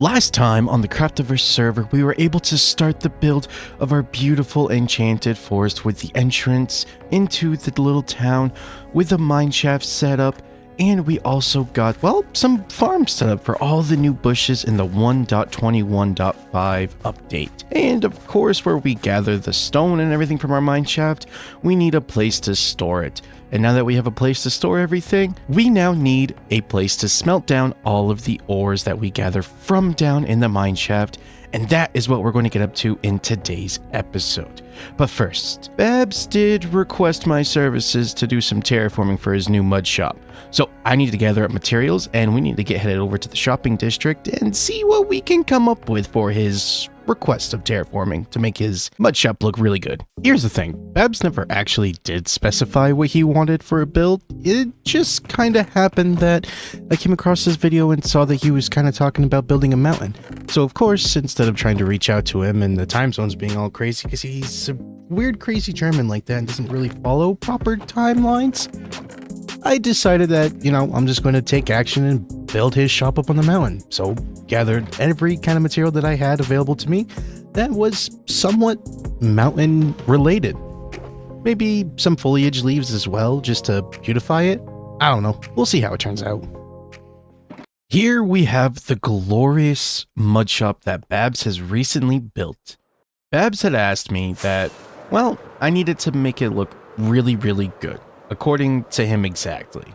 Last time on the Craftiverse server, we were able to start the build of our beautiful enchanted forest with the entrance into the little town with the mineshaft set up, and we also got, well, some farms set up for all the new bushes in the 1.21.5 update. And of course, where we gather the stone and everything from our mineshaft, we need a place to store it. And now that we have a place to store everything, we now need a place to smelt down all of the ores that we gather from down in the mineshaft, and that is what we're going to get up to in today's episode. But first, Babs did request my services to do some terraforming for his new mud shop. So I need to gather up materials, and we need to get headed over to the shopping district and see what we can come up with for his request of terraforming to make his mud shop look really good. Here's the thing, Babs never actually did specify what he wanted for a build. It just kind of happened that I came across this video and saw that he was kind of talking about building a mountain. So of course, instead of trying to reach out to him and the time zones being all crazy, because he's a weird crazy German like that and doesn't really follow proper timelines, I decided that, I'm just going to take action and build his shop up on the mountain. So gathered every kind of material that I had available to me that was somewhat mountain related. Maybe some foliage leaves as well, just to beautify it. I don't know. We'll see how it turns out. Here we have the glorious mud shop that Babs has recently built. Babs had asked me that, well, I needed to make it look really, really good, according to him exactly.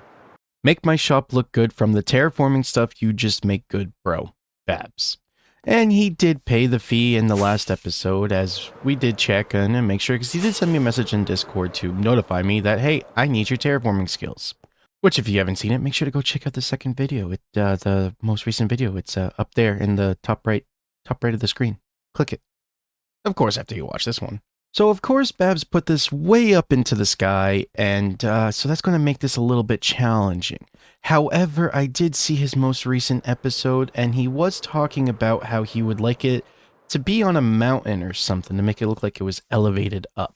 Make my shop look good from the terraforming stuff you just make good, bro. Babs. And he did pay the fee in the last episode, as we did check in and make sure, because he did send me a message in Discord to notify me that, hey, I need your terraforming skills. Which, if you haven't seen it, make sure to go check out the second video. The most recent video. It's up there in the top right of the screen. Click it. Of course, after you watch this one. So of course, Babs put this way up into the sky, and so that's going to make this a little bit challenging. However, I did see his most recent episode, and he was talking about how he would like it to be on a mountain or something to make it look like it was elevated up.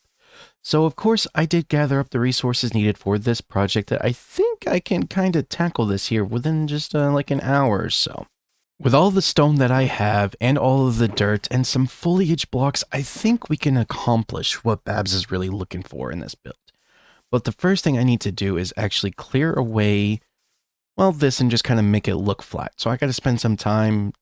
So of course, I did gather up the resources needed for this project that I think I can kind of tackle this here within just like an hour or so. With all the stone that I have and all of the dirt and some foliage blocks, I think we can accomplish what Babs is really looking for in this build. But the first thing I need to do is actually clear away, well, this and just kind of make it look flat. So I got to spend some time.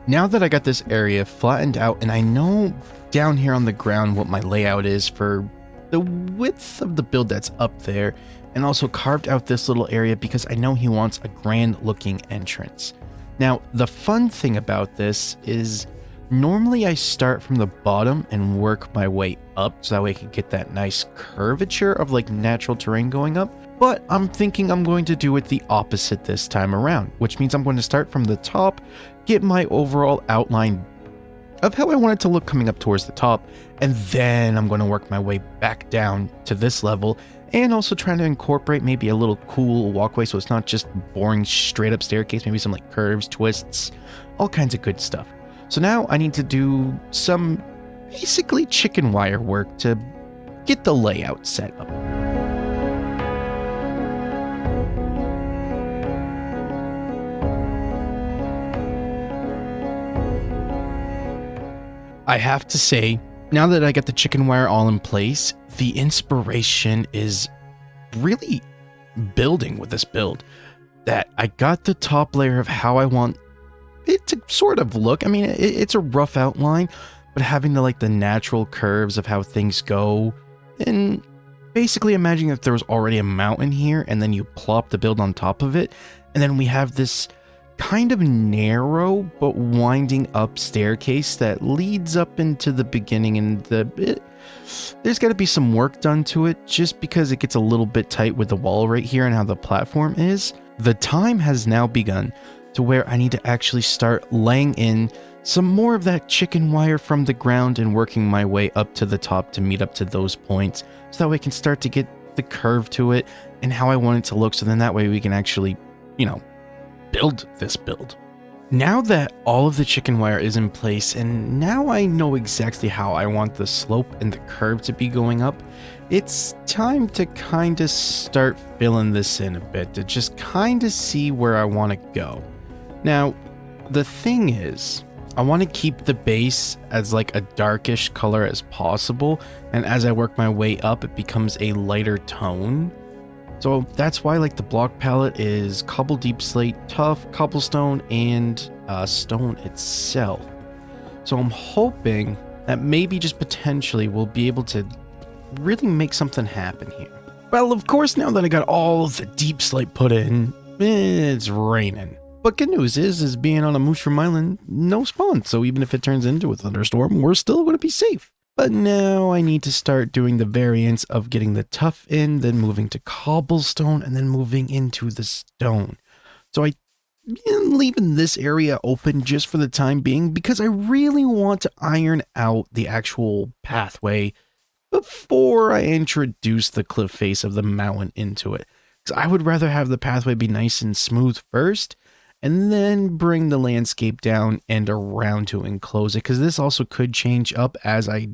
Now that I got this area flattened out and I know down here on the ground what my layout is for the width of the build that's up there, and also carved out this little area because I know he wants a grand looking entrance. Now, the fun thing about this is normally I start from the bottom and work my way up so that way I can get that nice curvature of like natural terrain going up. But I'm thinking I'm going to do it the opposite this time around, which means I'm going to start from the top, get my overall outline of how I want it to look coming up towards the top, and then I'm going to work my way back down to this level, and also trying to incorporate maybe a little cool walkway so it's not just boring straight up staircase, maybe some like curves, twists, all kinds of good stuff. So now I need to do some basically chicken wire work to get the layout set up. I have to say, now that I got the chicken wire all in place, the inspiration is really building with this build. That I got the top layer of how I want it to sort of look. I mean, it's a rough outline, but having the natural curves of how things go, and basically imagining that there was already a mountain here, and then you plop the build on top of it, and then we have this kind of narrow but winding up staircase that leads up into the beginning, and there's got to be some work done to it just because it gets a little bit tight with the wall right here and how the platform is. The time has now begun to where I need to actually start laying in some more of that chicken wire from the ground and working my way up to the top to meet up to those points, so that way I can start to get the curve to it and how I want it to look, so then that way we can actually, build this build. Now that all of the chicken wire is in place, and now I know exactly how I want the slope and the curve to be going up, it's time to kind of start filling this in a bit to just kind of see where I want to go. Now, the thing is, I want to keep the base as like a darkish color as possible, and as I work my way up, it becomes a lighter tone. So that's why like the block palette is cobble deep slate, tough, cobblestone, and stone itself. So I'm hoping that maybe just potentially we'll be able to really make something happen here. Well, of course, now that I got all of the deep slate put in, it's raining. But good news is being on a mushroom island, no spawn. So even if it turns into a thunderstorm, we're still going to be safe. But now I need to start doing the variants of getting the tough in, then moving to cobblestone, and then moving into the stone. So I'm leaving this area open just for the time being because I really want to iron out the actual pathway before I introduce the cliff face of the mountain into it. Because I would rather have the pathway be nice and smooth first, and then bring the landscape down and around to enclose it, because this also could change up as I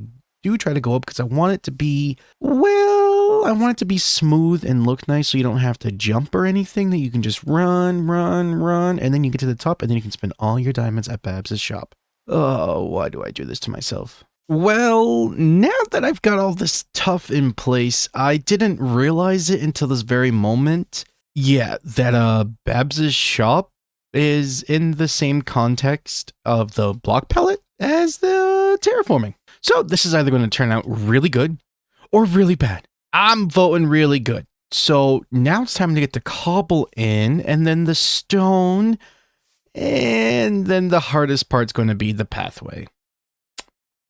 do try to go up, because I want it to be, well, I want it to be smooth and look nice so you don't have to jump or anything, that you can just run, and then you get to the top, and then you can spend all your diamonds at Babs' shop. Oh, why do I do this to myself? Well, now that I've got all this stuff in place, I didn't realize it until this very moment. Yeah, that Babs' shop is in the same context of the block palette as the terraforming. So this is either going to turn out really good or really bad. I'm voting really good. So now it's time to get the cobble in, and then the stone, and then the hardest part's going to be the pathway.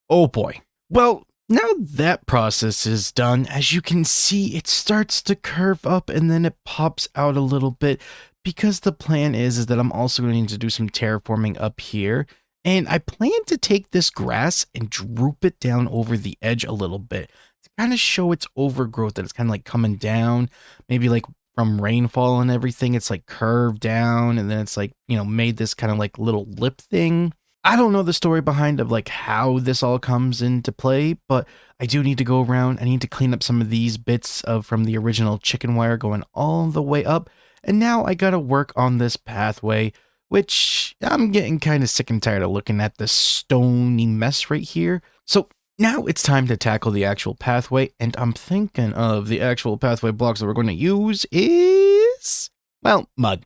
Oh boy. Well, now that process is done, as you can see, it starts to curve up and then it pops out a little bit, because the plan is that I'm also going to need to do some terraforming up here. And I plan to take this grass and droop it down over the edge a little bit to kind of show its overgrowth, that it's kind of like coming down, maybe like from rainfall and everything. It's like curved down, and then it's like, you know, made this kind of like little lip thing. I don't know the story behind of like how this all comes into play, but I do need to go around. I need to clean up some of these bits of from the original chicken wire going all the way up. And now I gotta work on this pathway, which I'm getting kind of sick and tired of looking at this stony mess right here. So now it's time to tackle the actual pathway, and I'm thinking of the actual pathway blocks that we're going to use is, well, mud.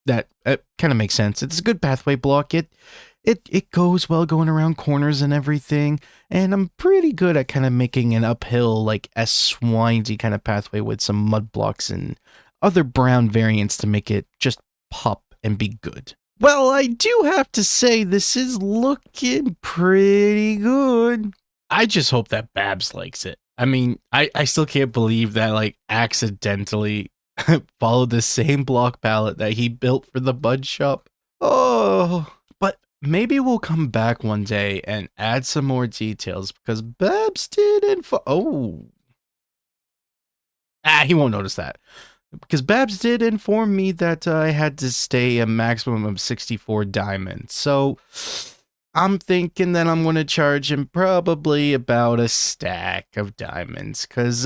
That kind of makes sense. It's a good pathway block. It goes well going around corners and everything, and I'm pretty good at kind of making an uphill, like S-windy kind of pathway with some mud blocks and other brown variants to make it just pop and be good. Well, I do have to say this is looking pretty good. I just hope that Babs likes it. I mean, I still can't believe that like accidentally followed the same block palette that he built for the bud shop. Oh, but maybe we'll come back one day and add some more details, because Babs didn't he won't notice that. Because Babs did inform me that I had to stay a maximum of 64 diamonds. So I'm thinking that I'm going to charge him probably about a stack of diamonds. Because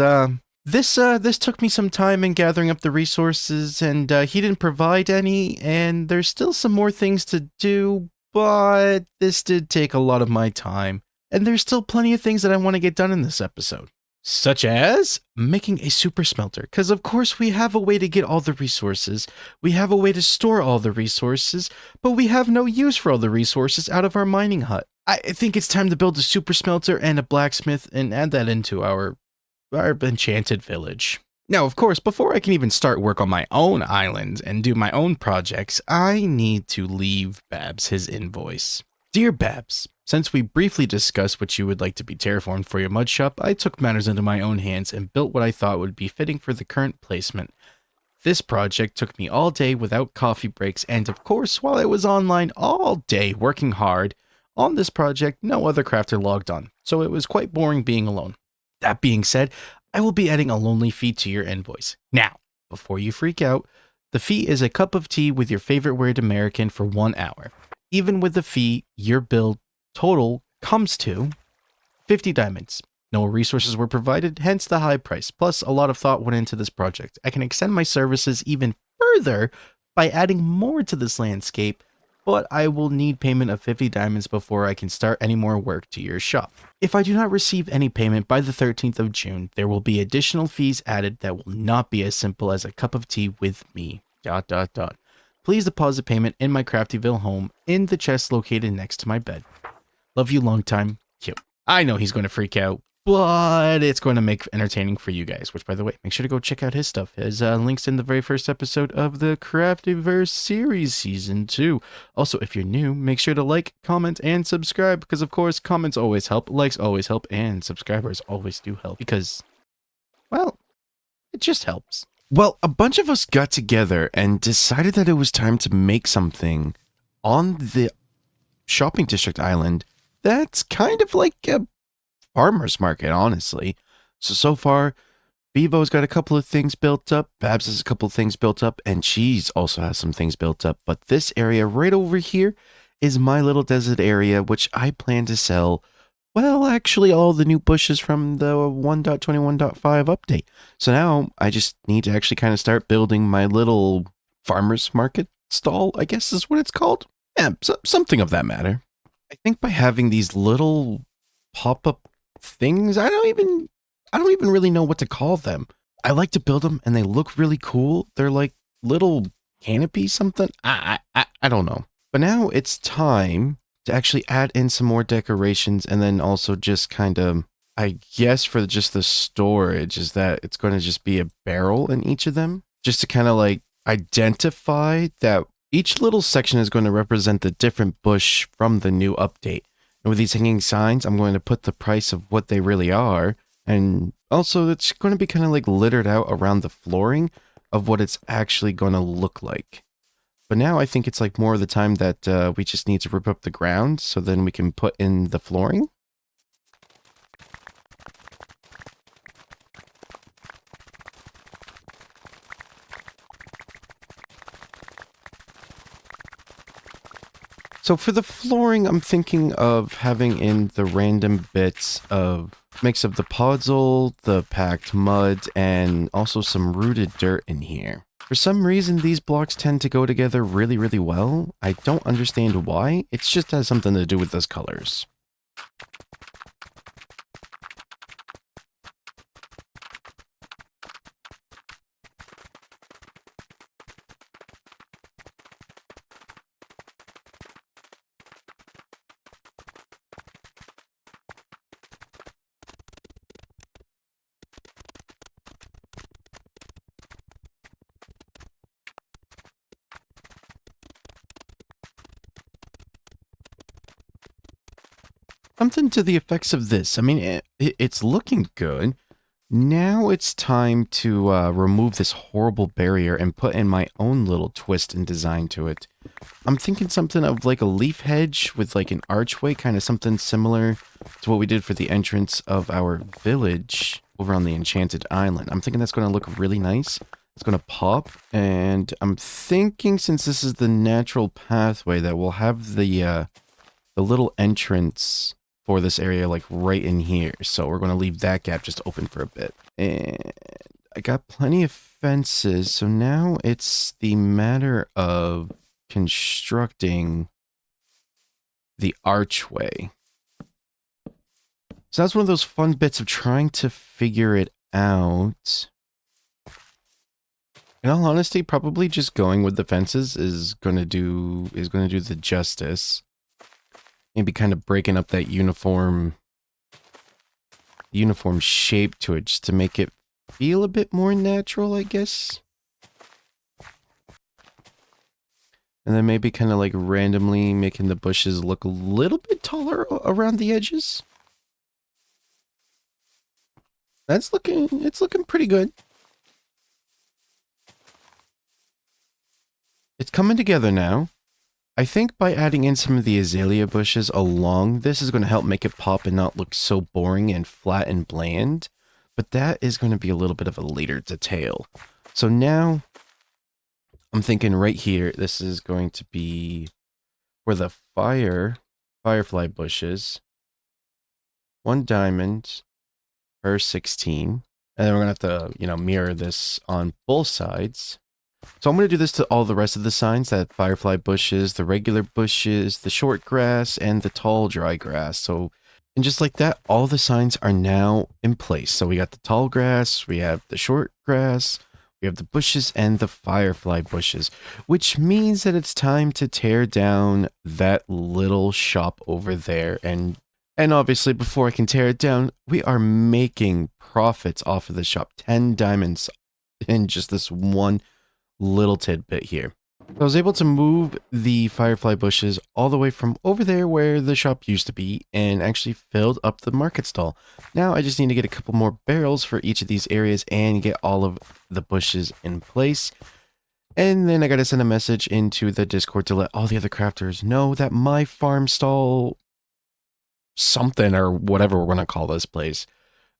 this took me some time in gathering up the resources, and he didn't provide any. And there's still some more things to do, but this did take a lot of my time. And there's still plenty of things that I want to get done in this episode. Such as making a super smelter, because of course we have a way to get all the resources, we have a way to store all the resources, but we have no use for all the resources out of our mining hut. I think it's time to build a super smelter and a blacksmith and add that into our enchanted village. Now, of course, before I can even start work on my own island and do my own projects, I need to leave Babs his invoice. Dear Babs, since we briefly discussed what you would like to be terraformed for your mud shop, I took matters into my own hands and built what I thought would be fitting for the current placement. This project took me all day without coffee breaks, and of course, while I was online all day working hard on this project, no other crafter logged on, so it was quite boring being alone. That being said, I will be adding a lonely fee to your invoice. Now, before you freak out, The fee is a cup of tea with your favorite weird American for 1 hour. Even with the fee, your bill total comes to 50 diamonds. No resources were provided, hence the high price. Plus, a lot of thought went into this project. I can extend my services even further by adding more to this landscape, but I will need payment of 50 diamonds before I can start any more work to your shop. If I do not receive any payment by the 13th of June, there will be additional fees added that will not be as simple as a cup of tea with me. ... Please deposit payment in my Craftyville home in the chest located next to my bed. Love you long time, Q. I know he's going to freak out, but it's going to make entertaining for you guys, which, by the way, make sure to go check out his stuff. His links in the very first episode of the Craftyverse series, season 2. Also, if you're new, make sure to like, comment, and subscribe, because, of course, comments always help, likes always help, and subscribers always do help, because, well, it just helps. Well, a bunch of us got together and decided that it was time to make something on the shopping district island that's kind of like a farmer's market, honestly. So far, Bevo's got a couple of things built up, Babs has a couple of things built up, and Cheese also has some things built up. But this area right over here is my little desert area, which I plan to sell, well, actually, all the new bushes from the 1.21.5 update. So now I just need to actually kind of start building my little farmer's market stall, I guess is what it's called. Yeah, something of that matter. I think by having these little pop-up things, I don't even really know what to call them. I like to build them and they look really cool. They're like little canopies, something. I don't know. But now it's time to actually add in some more decorations, and then also just kind of, I guess for just the storage, is that it's going to just be a barrel in each of them, just to kind of like identify that each little section is going to represent the different bush from the new update. And with these hanging signs, I'm going to put the price of what they really are. And also it's going to be kind of like littered out around the flooring of what it's actually going to look like. But now I think it's like more of the time that we just need to rip up the ground so then we can put in the flooring. So for the flooring, I'm thinking of having in the random bits of mix of the podzol, the packed mud, and also some rooted dirt in here. For some reason, these blocks tend to go together really, really well. I don't understand why. It just has something to do with those colors. Something to the effects of this. I mean, it's looking good. Now it's time to remove this horrible barrier and put in my own little twist and design to it. I'm thinking something of like a leaf hedge with like an archway, kind of something similar to what we did for the entrance of our village over on the Enchanted Island. I'm thinking that's going to look really nice. It's going to pop, and I'm thinking since this is the natural pathway that we'll have the little entrance for this area like right in here. So we're going to leave that gap just open for a bit. And I got plenty of fences, so now it's the matter of constructing the archway. So that's one of those fun bits of trying to figure it out. In all honesty, probably just going with the fences is going to do the justice. Maybe kind of breaking up that uniform shape to it just to make it feel a bit more natural, I guess. And then maybe kind of like randomly making the bushes look a little bit taller around the edges. It's looking pretty good. It's coming together now. I think by adding in some of the azalea bushes along this is going to help make it pop and not look so boring and flat and bland. But that is going to be a little bit of a later detail. So now I'm thinking right here, this is going to be where the firefly bushes. 1 diamond per 16. And then we're going to have to, mirror this on both sides. So I'm going to do this to all the rest of the signs, that firefly bushes, the regular bushes, the short grass, and the tall dry grass. So, and just like that, all the signs are now in place. So we got the tall grass, we have the short grass, we have the bushes, and the firefly bushes, which means that it's time to tear down that little shop over there. And obviously, before I can tear it down, we are making profits off of the shop. 10 diamonds in just this one little tidbit here. I was able to move the firefly bushes all the way from over there where the shop used to be and actually filled up the market stall. Now I just need to get a couple more barrels for each of these areas and get all of the bushes in place. And then I got to send a message into the Discord to let all the other crafters know that my farm stall something or whatever we're going to call this place.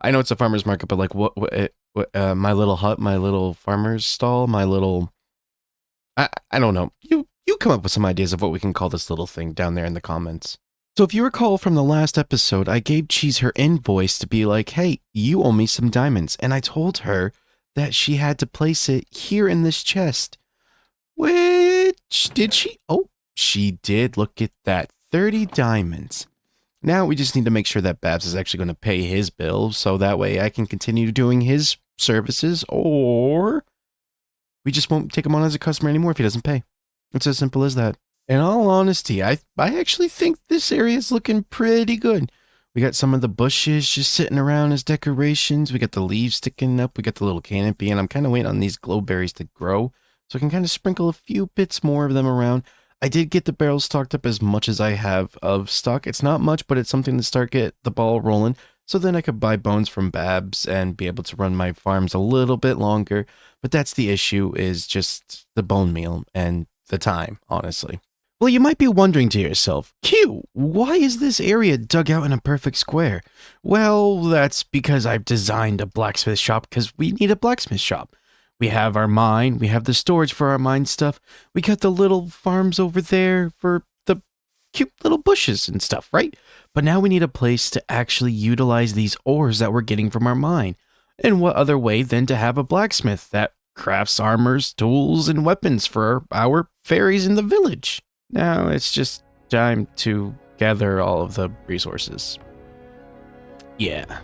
I know it's a farmer's market, but like my little hut, my little farmer's stall, my little, I don't know. You come up with some ideas of what we can call this little thing down there in the comments. So if you recall from the last episode, I gave Cheese her invoice to be like, hey, you owe me some diamonds. And I told her that she had to place it here in this chest. Which, did she? Oh, she did. Look at that. 30 diamonds. Now we just need to make sure that Babs is actually going to pay his bill, so that way I can continue doing his services, or we just won't take him on as a customer anymore if he doesn't pay. It's as simple as that. In all honesty, I actually think this area is looking pretty good. We got some of the bushes just sitting around as decorations. We got the leaves sticking up. We got the little canopy, and I'm kind of waiting on these glowberries to grow, so I can kind of sprinkle a few bits more of them around. I did get the barrels stocked up as much as I have of stock. It's not much, but it's something to get the ball rolling. So then I could buy bones from Babs and be able to run my farms a little bit longer. But that's the issue, is just the bone meal and the time, honestly. Well, you might be wondering to yourself, Q, why is this area dug out in a perfect square? Well, that's because I've designed a blacksmith shop, because we need a blacksmith shop. We have our mine, we have the storage for our mine stuff, we got the little farms over there for the cute little bushes and stuff, right? But now we need a place to actually utilize these ores that we're getting from our mine. And what other way than to have a blacksmith that crafts armors, tools, and weapons for our fairies in the village? Now it's just time to gather all of the resources. Yeah.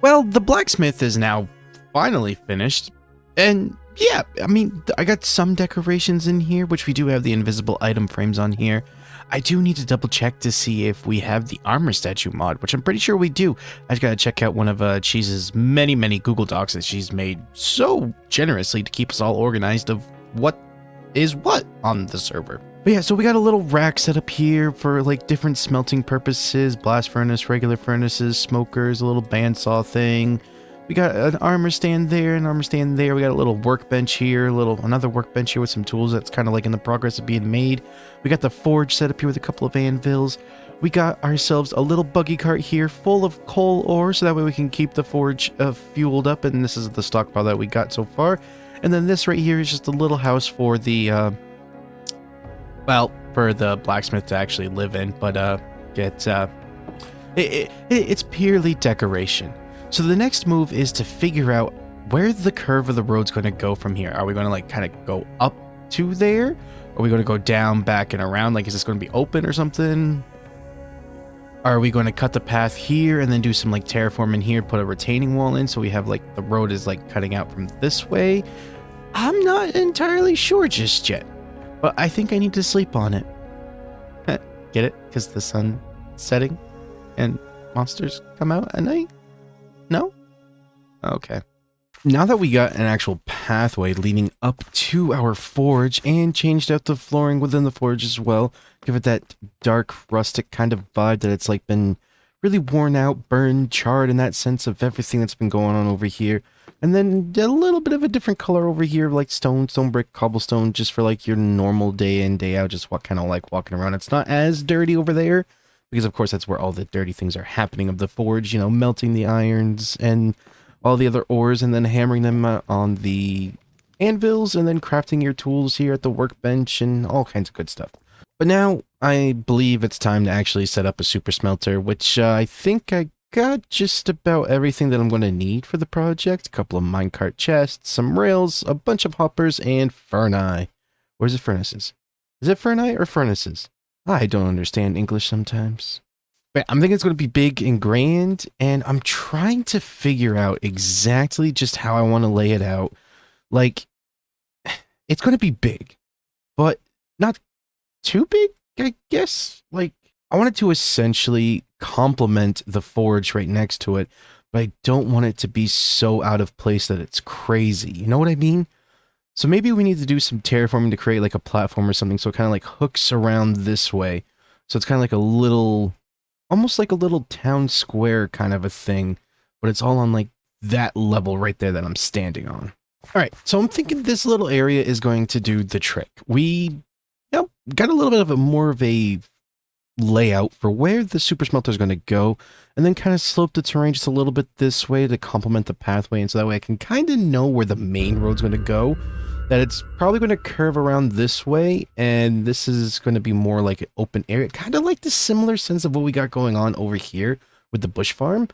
Well, the blacksmith is now finally finished, and yeah, I mean, I got some decorations in here, which we do have the invisible item frames on here. I do need to double check to see if we have the armor statue mod, which I'm pretty sure we do. I just gotta check out one of Cheese's many Google Docs that she's made so generously to keep us all organized of what is what on the server. But yeah, so we got a little rack set up here for like different smelting purposes, blast furnace, regular furnaces, smokers, a little bandsaw thing. We got an armor stand there, an armor stand there. We got a little workbench here, another workbench here with some tools that's kind of like in the progress of being made. We got the forge set up here with a couple of anvils. We got ourselves a little buggy cart here full of coal ore, so that way we can keep the forge fueled up. And this is the stockpile that we got so far. And then this right here is just a little house for the Well, for the blacksmith to actually live in, but it's purely decoration. So the next move is to figure out where the curve of the road's going to go from here. Are we going to like kind of go up to there? Are we going to go down, back, and around? Like, is this going to be open or something? Are we going to cut the path here and then do some like terraforming here, put a retaining wall in so we have like the road is like cutting out from this way? I'm not entirely sure just yet, but I think I need to sleep on it. Get it? Because the sun setting and monsters come out at night? No? Okay. Now that we got an actual pathway leading up to our forge and changed out the flooring within the forge as well, give it that dark rustic kind of vibe that it's like been really worn out, burned, charred in that sense of everything that's been going on over here. And then a little bit of a different color over here, like stone brick, cobblestone, just for like your normal day in, day out, just what kind of like walking around. It's not as dirty over there because of course that's where all the dirty things are happening of the forge, you know, melting the irons and all the other ores and then hammering them on the anvils and then crafting your tools here at the workbench and all kinds of good stuff. But now I believe it's time to actually set up a super smelter, which I think I got just about everything that I'm going to need for the project. A couple of minecart chests, some rails, a bunch of hoppers, and ferni. Or is it furnaces? Is it ferni or furnaces? I don't understand English sometimes. But I'm thinking it's going to be big and grand, and I'm trying to figure out exactly just how I want to lay it out. Like, it's going to be big, but not too big, I guess. Like, I want it to essentially complement the forge right next to it, but I don't want it to be so out of place that it's crazy. You know what I mean? So maybe we need to do some terraforming to create like a platform or something so it kind of like hooks around this way. So it's kind of like a little, almost like a little town square kind of a thing, but it's all on like that level right there that I'm standing on. All right, so I'm thinking this little area is going to do the trick. We got a little bit of a more of a layout for where the super smelter is going to go, and then kind of slope the terrain just a little bit this way to complement the pathway, and so that way I can kind of know where the main road's going to go, that it's probably going to curve around this way, and this is going to be more like an open area, kind of like the similar sense of what we got going on over here with the bush farm,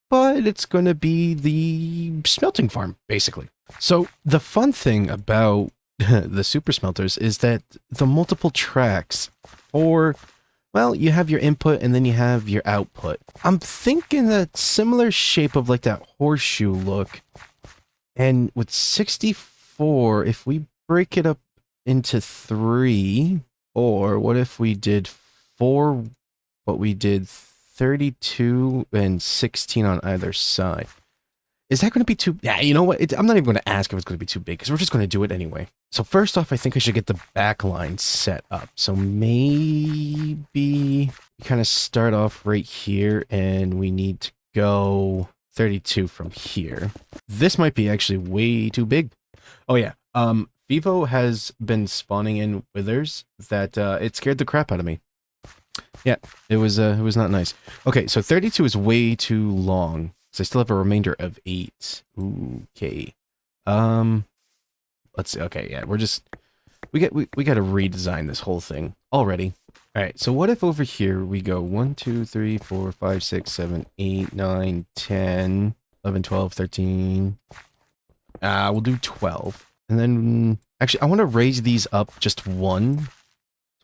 but it's going to be the smelting farm, basically. So the fun thing about the super smelters is that the multiple tracks for, well, you have your input and then you have your output. I'm thinking a similar shape of like that horseshoe look. And with 64, if we break it up into 3, or what if we did 4, but we did 32 and 16 on either side? Is that going to be too... Yeah, you know what? I'm not even going to ask if it's going to be too big, because we're just going to do it anyway. So first off, I think I should get the back line set up. So maybe we kind of start off right here, and we need to go 32 from here. This might be actually way too big. Oh yeah, Vivo has been spawning in withers that it scared the crap out of me. Yeah, it was not nice. Okay, so 32 is way too long. So I still have a remainder of 8. Okay. Let's see. Okay, yeah, we got to redesign this whole thing already. All right. So what if over here we go 1, 2, 3, 4, 5, 6, 7, 8, 9, 10, 11, 12, 13. We'll do 12. And then actually I want to raise these up just 1.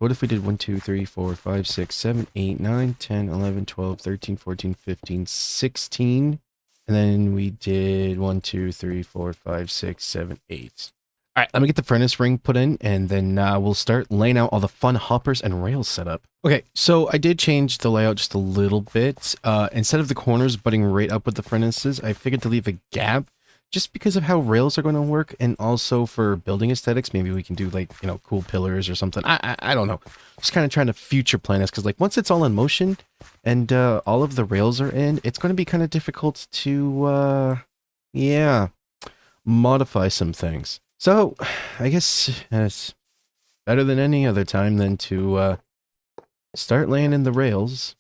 What if we did 1, 2, 3, 4, 5, 6, 7, 8, 9, 10, 11, 12, 13, 14, 15, 16. And then we did 1, 2, 3, 4, 5, 6, 7, 8. All right, let me get the furnace ring put in, and then we'll start laying out all the fun hoppers and rails set up. Okay, so I did change the layout just a little bit. Instead of the corners butting right up with the furnaces, I figured to leave a gap just because of how rails are going to work, and also for building aesthetics. Maybe we can do like, you know, cool pillars or something. I don't know. Just kind of trying to future plan this, because like once it's all in motion and all of the rails are in, it's going to be kind of difficult to modify some things. So I guess it's better than any other time than to start laying in the rails.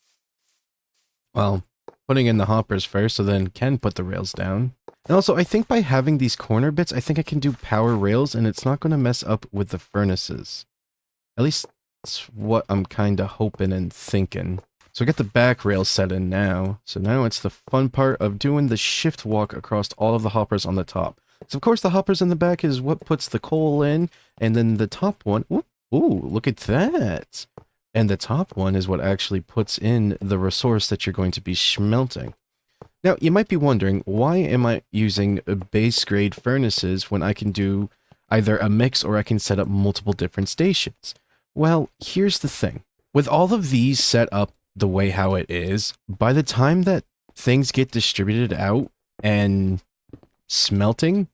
Well, putting in the hoppers first, so then Ken put the rails down. And also, I think by having these corner bits, I think I can do power rails, and it's not going to mess up with the furnaces. At least That's what I'm kind of hoping and thinking. So I got the back rail set in now. So now it's the fun part of doing the shift walk across all of the hoppers on the top. So of course the hoppers in the back is what puts the coal in, and then the top one, ooh, look at that. And the top one is what actually puts in the resource that you're going to be smelting. Now, you might be wondering, why am I using base grade furnaces when I can do either a mix or I can set up multiple different stations? Well, here's the thing. With all of these set up the way how it is, by the time that things get distributed out and smelting,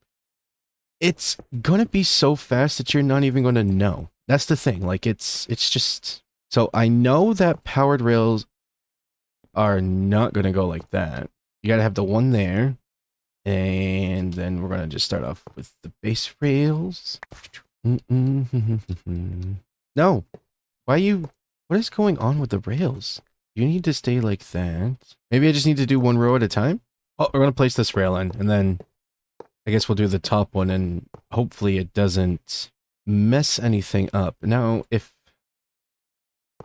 it's going to be so fast that you're not even going to know. That's the thing. Like, it's just... So I know that powered rails are not going to go like that. You got to have the one there. And then we're going to just start off with the base rails. No. Why you... What is going on with the rails? You need to stay like that. Maybe I just need to do one row at a time? Oh, we're going to place this rail in. And then I guess we'll do the top one. And hopefully it doesn't mess anything up. Now, if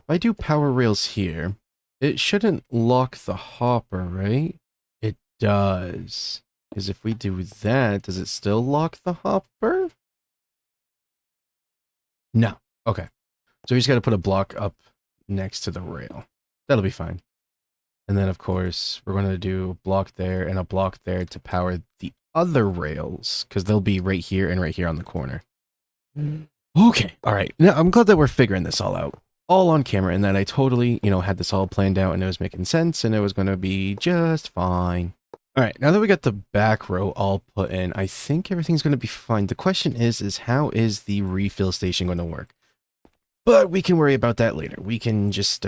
I do power rails here, it shouldn't lock the hopper, right? It does. Because if we do that, does it still lock the hopper? No. Okay. So we just got to put a block up next to the rail. That'll be fine. And then, of course, we're going to do a block there and a block there to power the other rails, because they'll be right here and right here on the corner. Okay. All right. Now, I'm glad that we're figuring this all out. All on camera, and that I totally, had this all planned out and it was making sense and it was going to be just fine. All right, now that we got the back row all put in, I think everything's going to be fine. The question is how is the refill station going to work? But we can worry about that later. We can just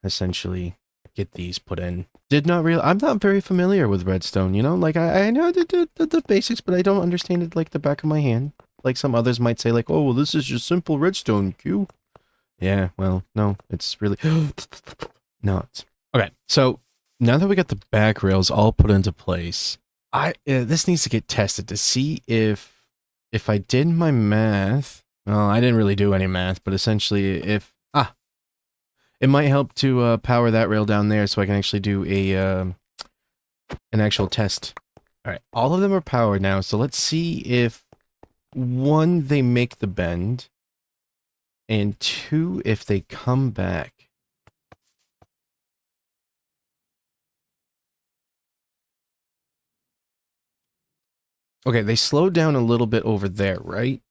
essentially get these put in. I'm not very familiar with redstone, like I know the basics, but I don't understand it like the back of my hand. Like some others might say like, oh, well, this is just simple redstone, Q. Yeah, well, no, it's really not. Okay, so now that we got the back rails all put into place, this needs to get tested to see if I did my math. Well, I didn't really do any math, but essentially it might help to power that rail down there so I can actually do an actual test. All right, all of them are powered now, so let's see if one, they make the bend, and two, if they come back. Okay, they slowed down a little bit over there, right?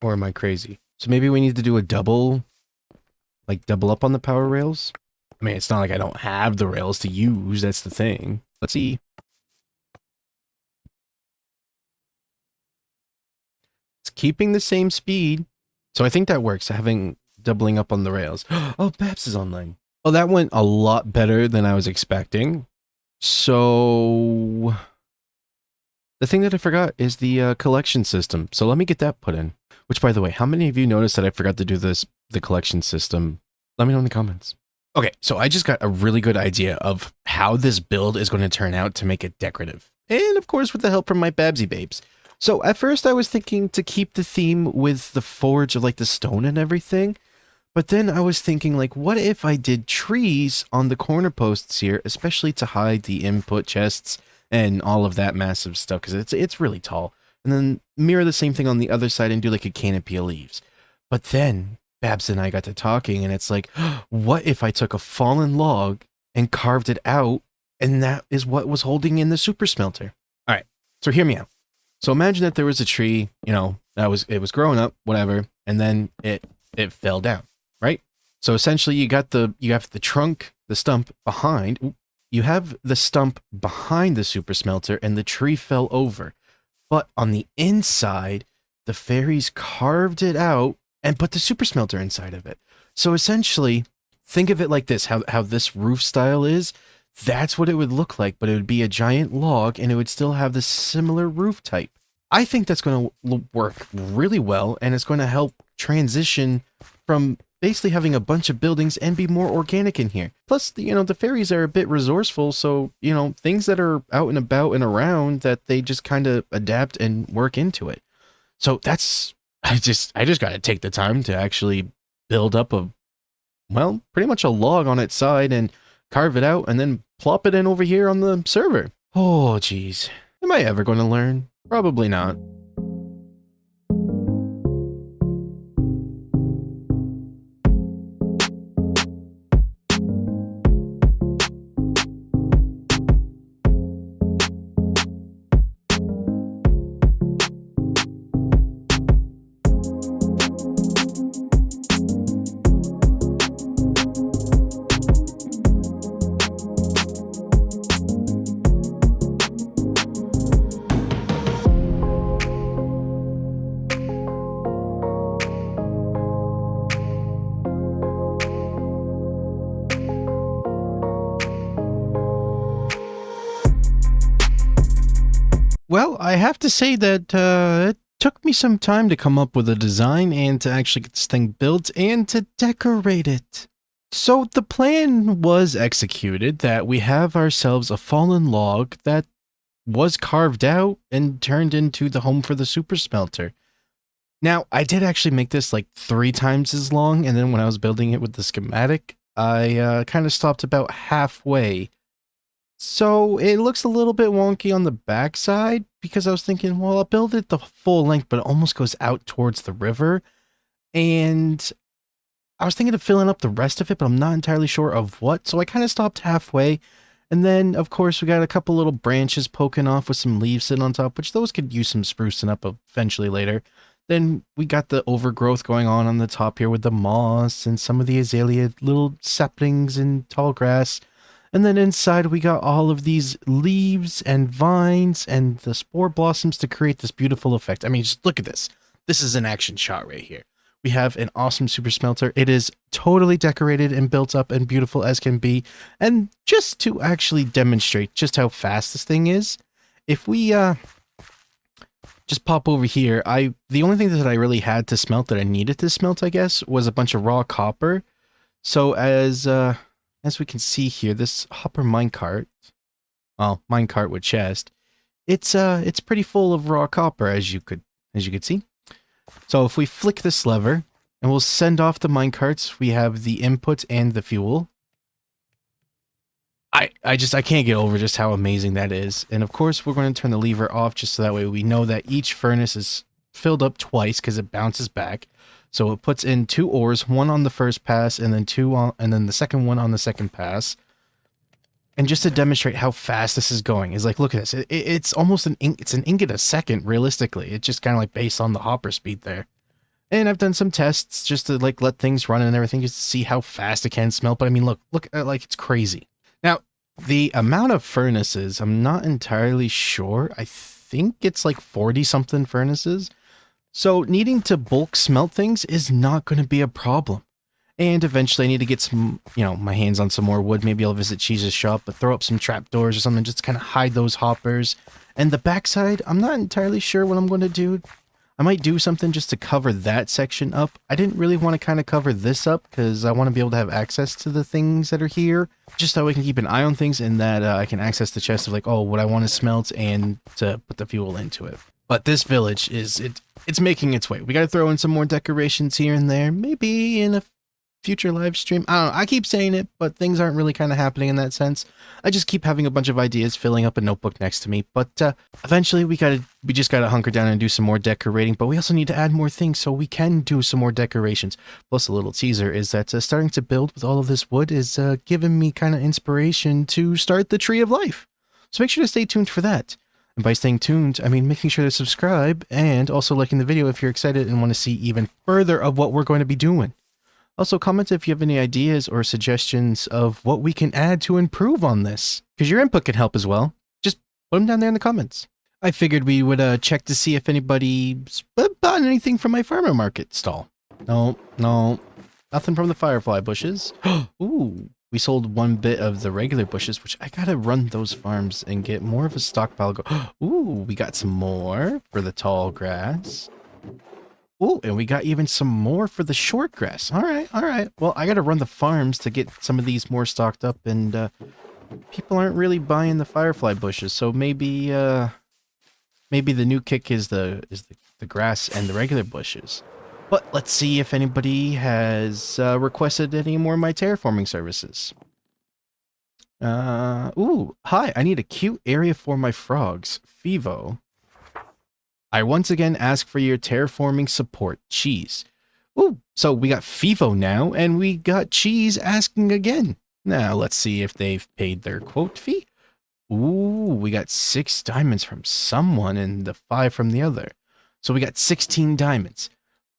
Or am I crazy? So maybe we need to do a double up on the power rails? I mean, it's not like I don't have the rails to use, that's the thing. Let's see. It's keeping the same speed. So I think that works, having doubling up on the rails. Oh, Babs is online. Oh, that went a lot better than I was expecting. So the thing that I forgot is the collection system. So let me get that put in. Which, by the way, how many of you noticed that I forgot to do the collection system? Let me know in the comments. Okay, so I just got a really good idea of how this build is going to turn out to make it decorative. And of course, with the help from my Babsy babes. So at first I was thinking to keep the theme with the forge of like the stone and everything. But then I was thinking like, what if I did trees on the corner posts here, especially to hide the input chests and all of that massive stuff, because it's really tall. And then mirror the same thing on the other side and do like a canopy of leaves. But then Babs and I got to talking and it's like, what if I took a fallen log and carved it out and that is what was holding in the super smelter? All right, so hear me out. So imagine that there was a tree, it was growing up, whatever, and then it fell down, right? So essentially you have the trunk, the stump behind. You have the stump behind the super smelter and the tree fell over. But on the inside, the fairies carved it out and put the super smelter inside of it. So essentially, think of it like this, how this roof style is. That's what it would look like, but it would be a giant log and it would still have the similar roof type. I think that's going to work really well and it's going to help transition from basically having a bunch of buildings and be more organic in here. Plus, the fairies are a bit resourceful, so, things that are out and about and around that they just kind of adapt and work into it. So I just got to take the time to actually build up a well, pretty much a log on its side and carve it out and then plop it in over here on the server. Oh, geez. Am I ever going to learn? Probably not. Well, I have to say that it took me some time to come up with a design and to actually get this thing built and to decorate it. So the plan was executed that we have ourselves a fallen log that was carved out and turned into the home for the super smelter. Now, I did actually make this like 3 times as long, and then when I was building it with the schematic, I kind of stopped about halfway. So it looks a little bit wonky on the backside because I was thinking, well, I'll build it the full length, but it almost goes out towards the river. And I was thinking of filling up the rest of it, but I'm not entirely sure of what. So I kind of stopped halfway. And then, of course, we got a couple little branches poking off with some leaves sitting on top, which those could use some sprucing up eventually later. Then we got the overgrowth going on the top here with the moss and some of the azalea little saplings and tall grass. And then inside we got all of these leaves and vines and the spore blossoms to create this beautiful effect. I mean, just look at this. This is an action shot right here. We have an awesome super smelter. It is totally decorated and built up and beautiful as can be. And just to actually demonstrate just how fast this thing is, if we just pop over here, the only thing that I really had to smelt that I needed to smelt, I guess, was a bunch of raw copper. So as we can see here, this hopper minecart, well, minecart with chest, it's pretty full of raw copper as you could see. So if we flick this lever and we'll send off the minecarts, we have the input and the fuel. I can't get over just how amazing that is. And of course, we're going to turn the lever off just so that way we know that each furnace is filled up twice because it bounces back. So it puts in 2 ores, one on the first pass, and then the second one on the second pass. And just to demonstrate how fast this is going, is like, look at this. It's almost it's an ingot a second, realistically. It's just kind of like based on the hopper speed there. And I've done some tests just to like let things run and everything, just to see how fast it can smelt. But I mean, look, like it's crazy. Now, the amount of furnaces, I'm not entirely sure. I think it's like 40 something furnaces. So needing to bulk smelt things is not going to be a problem. And eventually I need to get some, my hands on some more wood. Maybe I'll visit Cheese's shop, but throw up some trapdoors or something just to kind of hide those hoppers. And the backside, I'm not entirely sure what I'm going to do. I might do something just to cover that section up. I didn't really want to kind of cover this up because I want to be able to have access to the things that are here. Just so I can keep an eye on things and that I can access the chest of like, oh, what I want to smelt and to put the fuel into it. But this village it's making its way. We got to throw in some more decorations here and there. Maybe in a future live stream. I don't know. I keep saying it, but things aren't really kind of happening in that sense. I just keep having a bunch of ideas filling up a notebook next to me. But eventually we just got to hunker down and do some more decorating. But we also need to add more things so we can do some more decorations. Plus a little teaser is that starting to build with all of this wood is giving me kind of inspiration to start the Tree of Life. So make sure to stay tuned for that. And by staying tuned, I mean making sure to subscribe and also liking the video if you're excited and want to see even further of what we're going to be doing. Also, comment if you have any ideas or suggestions of what we can add to improve on this, because your input can help as well. Just put them down there in the comments. I figured we would check to see if anybody's bought anything from my farmer market stall. No, nothing from the firefly bushes. Ooh, we sold 1 bit of the regular bushes, which I gotta run those farms and get more of a stockpile. Ooh, we got some more for the tall grass. Ooh, and we got even some more for the short grass. All right. Well, I gotta run the farms to get some of these more stocked up, and people aren't really buying the firefly bushes, so maybe the new kick is the grass and the regular bushes. But let's see if anybody has requested any more of my terraforming services. Ooh, hi, I need a cute area for my frogs. Fivo. I once again ask for your terraforming support. Cheese. Ooh, so we got Fivo now, and we got Cheese asking again. Now, let's see if they've paid their quote fee. Ooh, we got 6 diamonds from someone and the 5 from the other. So we got 16 diamonds,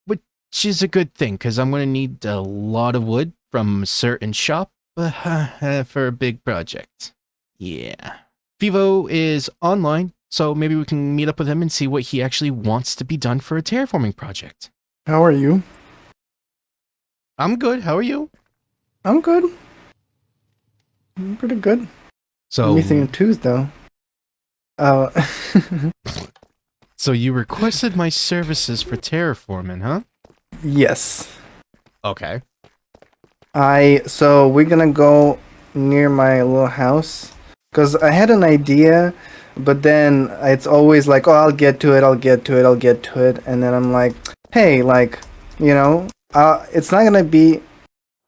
which is a good thing, because I'm going to need a lot of wood from a certain shop for a big project. Yeah. Fivo is online, so maybe we can meet up with him and see what he actually wants to be done for a terraforming project. How are you? I'm good. How are you? I'm good. I'm pretty good. So, Missing a tooth though. Uh, so you requested my services for terraforming, huh? yes. Okay. So we're gonna go near my little house. Cause I had an idea, but then it's always like, oh, I'll get to it, I'll get to it, I'll get to it. And then I'm like, hey, like, it's not gonna be,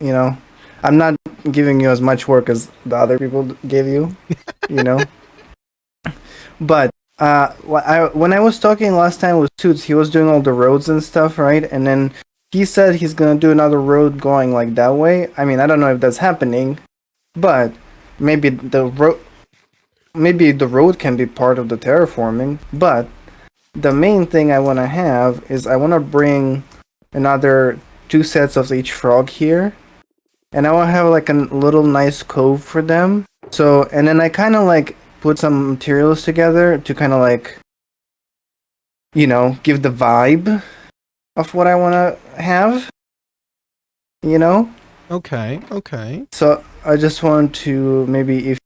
I'm not giving you as much work as the other people gave you, you know? But when I was talking last time with Toots, he was doing all the roads and stuff, right? And then he said he's gonna do another road going like that way. I mean, I don't know if that's happening, but maybe the road can be part of the terraforming. But the main thing I want to have is I want to bring another 2 sets of each frog here, and I want to have like a little nice cove for them. So, and then I kind of like put some materials together to kind of like, give the vibe of what I want to have, you know? Okay, okay. So I just want to maybe if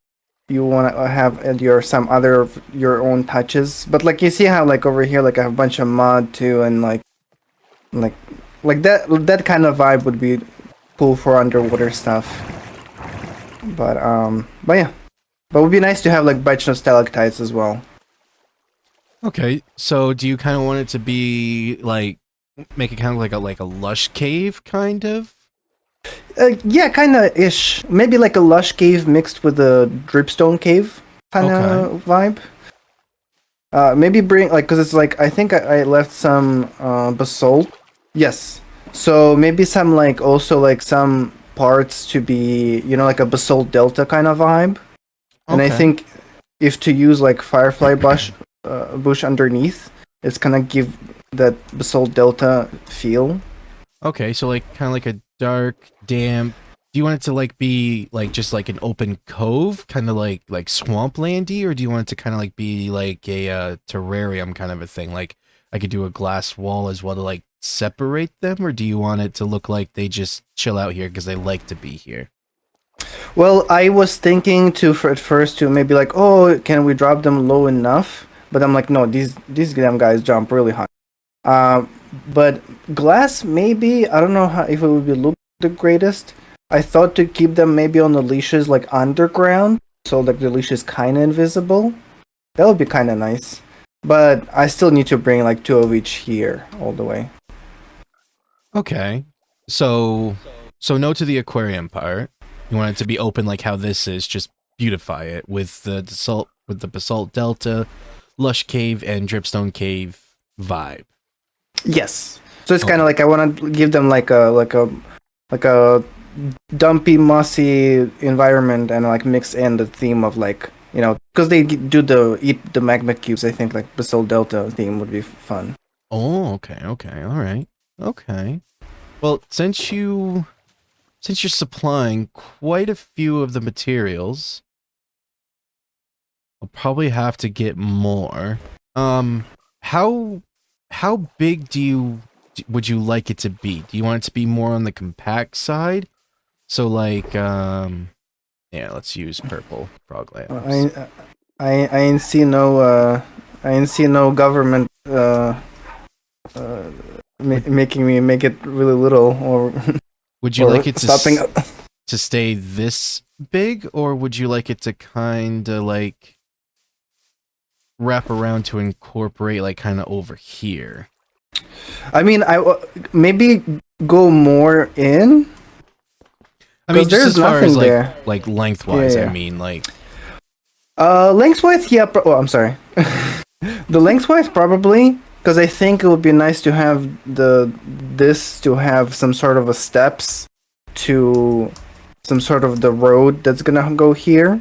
you want to have some other of your own touches, but like you see how like over here like I have a bunch of mud too, and like like that kind of vibe would be cool for underwater stuff. But yeah, but it would be nice to have like a bunch of stalactites as well. Okay, so do you kind of want it to be like make it kind of like a lush cave kind of? Yeah, kind of ish. Maybe like a lush cave mixed with a dripstone cave kind of Okay. vibe. Maybe bring like because it's like I think I left some basalt. Yes. So maybe some like also like some parts to be like a basalt delta kind of vibe. And I Okay. think if to use like firefly bush underneath, it's gonna give that basalt delta feel. Okay, so like kind of like a dark, damp. Do you want it to like be like just like an open cove, kind of like swamplandy, or do you want it to kind of like be like a terrarium kind of a thing? Like I could do a glass wall as well to like separate them, or do you want it to look like they just chill out here because they like to be here? Well, I was thinking at first to maybe like, oh, can we drop them low enough? But I'm like, no, these damn guys jump really high. But glass maybe I don't know if it would be look the greatest. I thought to keep them maybe on the leashes like underground, so like the leash is kind of invisible. That would be kind of nice. But I still need to bring like 2 of each here all the way. Okay. So no to the aquarium part. You want it to be open like how this is, just beautify it with the basalt delta, lush cave and dripstone cave vibe. Yes. So it's kind Okay. of like I want to give them like a dumpy, mossy environment and like mix in the theme of like because they do the eat the magma cubes. I think like Basalt Delta theme would be fun. Oh, okay, okay, all right. Okay. Well, since you're supplying quite a few of the materials, I'll probably have to get more. Um, how how big would you like it to be? Do you want it to be more on the compact side? So like yeah, let's use purple frog lamps. I ain't see no I ain't see no government uh Would making me make it really little or would you or like it stopping. to stay this big, or would you like it to kind of like wrap around to incorporate like kind of over here? I mean, maybe go more in. I mean, just there's as far nothing as there. like lengthwise, Yeah, I yeah. mean, like, Lengthwise, yeah. Oh, I'm sorry. The lengthwise probably, because I think it would be nice to have this to have some sort of a steps to some sort of the road that's gonna go here.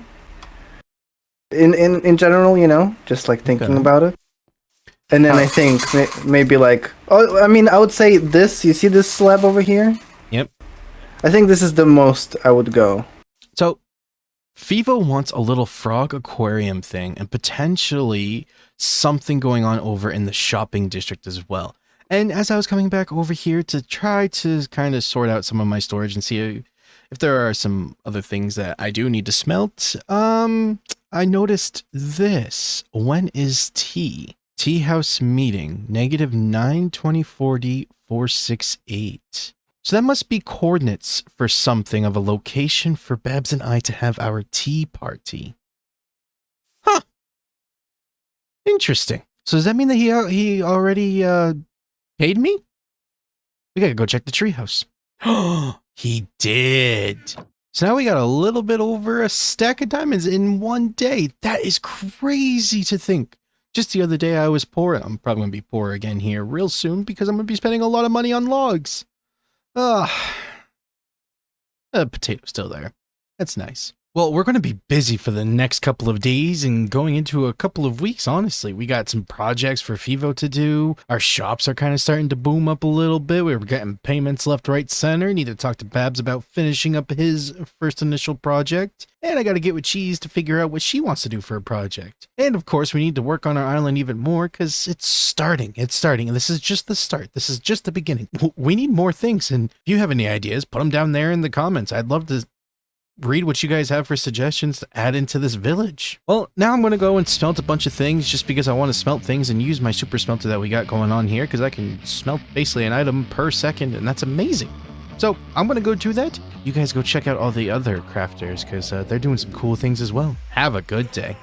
In general, just like thinking okay. about it. And then How, I think maybe like, oh, I mean, I would say this. You see this slab over here? yep. I think this is the most I would go. So Fivo wants a little frog aquarium thing and potentially something going on over in the shopping district as well. And as I was coming back over here to try to kind of sort out some of my storage and see if there are some other things that I do need to smelt, I noticed this. When is tea? Tea house meeting, negative 92040 468. So that must be coordinates for something of a location for Babs and I to have our tea party. Huh. Interesting. So does that mean that he already paid me? We gotta go check the treehouse. He did. So now we got a little bit over a stack of diamonds in one day. That is crazy to think. Just the other day I was poor. I'm probably gonna be poor again here real soon because I'm gonna be spending a lot of money on logs. Ugh. Potato's still there. That's nice. Well, we're going to be busy for the next couple of days and going into a couple of weeks, honestly. We got some projects for Fivo to do. Our shops are kind of starting to boom up a little bit. We're getting payments left, right, center. Need to talk to Babs about finishing up his first initial project. And I got to get with Cheese to figure out what she wants to do for a project. And of course, we need to work on our island even more because it's starting. It's starting. And this is just the start. This is just the beginning. We need more things. And if you have any ideas, put them down there in the comments. I'd love to read what you guys have for suggestions to add into this village. Well, now I'm going to go and smelt a bunch of things just because I want to smelt things and use my super smelter that we got going on here because I can smelt basically an item per second and that's amazing. So I'm going to go do that. You guys go check out all the other crafters because they're doing some cool things as well. Have a good day.